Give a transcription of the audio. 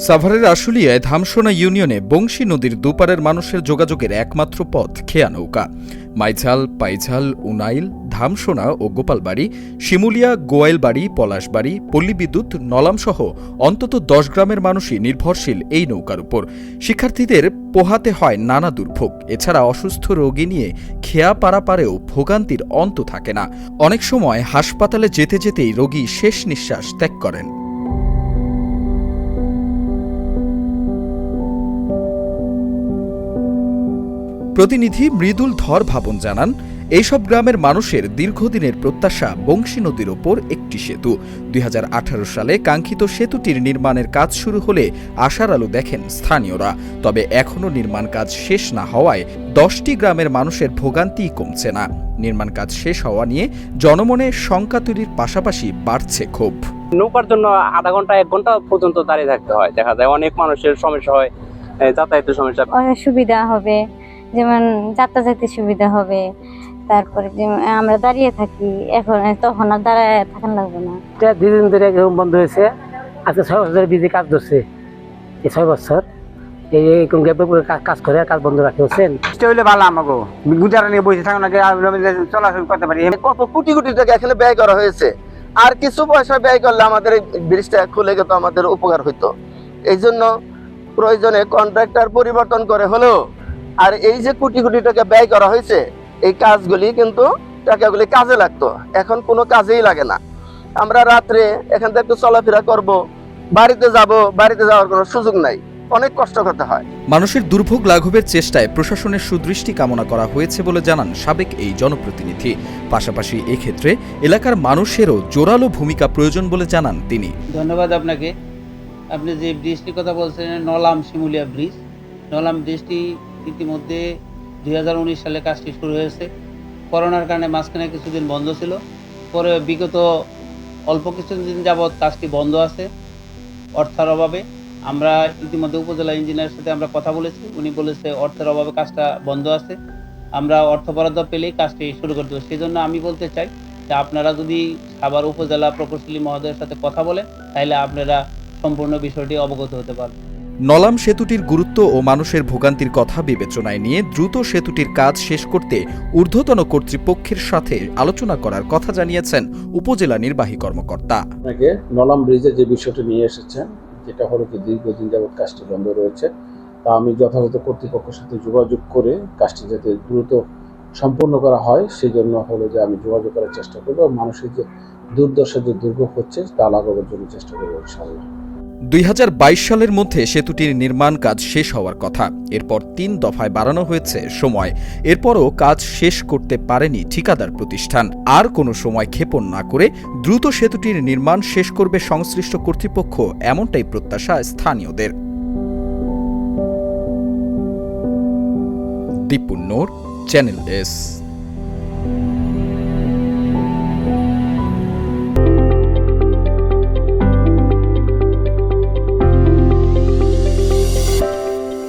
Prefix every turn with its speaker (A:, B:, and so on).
A: সাভারের আশুলিয়ায় ধামসোনা ইউনিয়নে বংশী নদীর দুপারের মানুষের যোগাযোগের একমাত্র পথ খেয়া নৌকা। মাইঝাল, পাইঝাল, উনাইল, ধামসোনা ও গোপালবাড়ি, শিমুলিয়া, গোয়াইলবাড়ি, পলাশবাড়ি, পল্লীবিদ্যুৎ, নলামসহ অন্তত 10 গ্রামের মানুষই নির্ভরশীল এই নৌকার উপর। শিক্ষার্থীদের পোহাতে হয় নানা দুর্ভোগ। এছাড়া অসুস্থ রোগী নিয়ে খেয়া পারাপারেও ভোগান্তির অন্ত থাকে না। অনেক সময় হাসপাতালে যেতে যেতেই রোগী শেষ নিঃশ্বাস ত্যাগ করেন। প্রতিনিধি মৃদুল ধর ভাবন জানান, এইসব গ্রামের মানুষের দীর্ঘদিনের প্রত্যাশা বংশী নদীর ওপর একটি সেতু। 2018 সালে কাঙ্ক্ষিত সেতুটির নির্মাণের কাজ শুরু হলে আশার আলো দেখেন স্থানীয়রা। তবে এখনও নির্মাণ কাজ শেষ না হওয়ায় 10টি গ্রামের মানুষের ভোগান্তি কমছে না। নির্মাণ কাজ শেষ হওয়া নিয়ে জনমনে শঙ্কা তৈরির পাশাপাশি বাড়ছে ক্ষোভ।
B: নৌকার জন্য আধা ঘন্টা 1 ঘন্টা পর্যন্ত দাঁড়িয়ে থাকতে হয়, দেখা যায় অনেক মানুষের সমস্যা হয়, যাতায়াতের সমস্যা।
C: অনেক সুবিধা হবে, যেমন যাতায়াতের সুবিধা হবে। তারপরে আমরা দাঁড়িয়ে থাকি, এখন তখন আর দাঁড়ায় থাকান লাগবে না।
D: 2 দিন ধরে বন্ধ হয়েছে, আজকে 6 বছর বিধি কাজ ধরছে। এই 6 বছর এই কাজ করে কাজ বন্ধ রাখতে হচ্ছেন।
E: হইলে ভালো আমাকে গুজারা নিয়ে বসে থাকা নাকি চলাচল করতে পারি। কত কোটি কোটি টাকা এখানে ব্যয় করা হয়েছে, আর কিছু পয়সা ব্যয় করলে আমাদের ব্রিজটা খুলে গেত, আমাদের উপকার হইতো। এই জন্য প্রয়োজনে কন্ট্রাক্টর পরিবর্তন করে হলেও আর এই যে কোটি কোটি টাকা ব্যয় করা হয়েছে, এই কাজগুলি কিন্তু টাকাগুলি কাজে লাগতো, এখন কোনো কাজেই লাগে না। আমরা রাত্রে এখান থেকে একটু চলাফেরা করব, বাড়িতে যাওয়ার কোনো সুযোগ নাই, অনেক কষ্ট করতে হয়।
A: মানুষের দুর্ভোগ লাঘবের চেষ্টায় প্রশাসনের সুদৃষ্টি কামনা করা হয়েছে বলে জানান সাবেক এই জনপ্রতিনিধি। পাশাপাশি এক্ষেত্রে এলাকার মানুষেরও জোরালো ভূমিকা প্রয়োজন বলে জানান তিনি।
F: ধন্যবাদ আপনাকে। আপনি যে ব্রিজটির কথা বলছেন, নলাম শিমুলিয়া ব্রিজ, নলাম ব্রিজটি ইতিমধ্যে 2019 সালে কাজটি শুরু হয়েছে। করোনার কারণে মাঝখানে কিছুদিন বন্ধ ছিল, পরে বিগত অল্প কিছুদিন যাবৎ কাজটি বন্ধ আছে অর্থের অভাবে। আমরা ইতিমধ্যে উপজেলা ইঞ্জিনিয়ারের সাথে আমরা কথা বলেছি, উনি বলেছে অর্থের অভাবে কাজটা বন্ধ আছে, আমরা অর্থ বরাদ্দ পেলেই কাজটি শুরু করতে হবে। সেই জন্য আমি বলতে চাই যে আপনারা যদি সাভার উপজেলা প্রকৌশলী মহোদয়ের সাথে কথা বলেন, তাহলে আপনারা সম্পূর্ণ বিষয়টি অবগত হতে পারবেন।
A: নলাম সেতুটির গুরুত্ব ও মানুষের ভোগান্তির কথা বিবেচনায় নিয়ে দ্রুত সেতুটির কাজ শেষ করতে ঊর্ধ্বতন কর্তৃপক্ষের সাথে আলোচনা করার কথা জানিয়েছেন উপজেলা নির্বাহী কর্মকর্তা।
G: নলাম ব্রিজের যে বিষয়টি নিয়ে এসেছেন, যেটা হলো যে দীর্ঘদিন যাবৎ কাজটি বন্ধ রয়েছে, তা আমি যথাযথ কর্তৃপক্ষের সাথে যোগাযোগ করে কাজটি যাতে দ্রুত সম্পন্ন করা হয় সেই জন্য হলো যে আমি যোগাযোগ করার চেষ্টা করবো। মানুষের যে দুর্দশা যে দুর্ভোগ হচ্ছে তা লাঘবের জন্য চেষ্টা করবো ইনশাআল্লাহ।
A: 2022 সালের মধ্যে সেতুটির নির্মাণ কাজ শেষ হওয়ার কথা। এরপর 3 দফায় বাড়ানো হয়েছে সময়। এরপরও কাজ শেষ করতে পারেনি ঠিকাদার প্রতিষ্ঠান। আর কোনো সময় ক্ষেপণ না করে দ্রুত সেতুটির নির্মাণ শেষ করবে সংশ্লিষ্ট কর্তৃপক্ষ, এমনটাই প্রত্যাশা স্থানীয়দের। দীপুন নূর, চ্যানেল এস।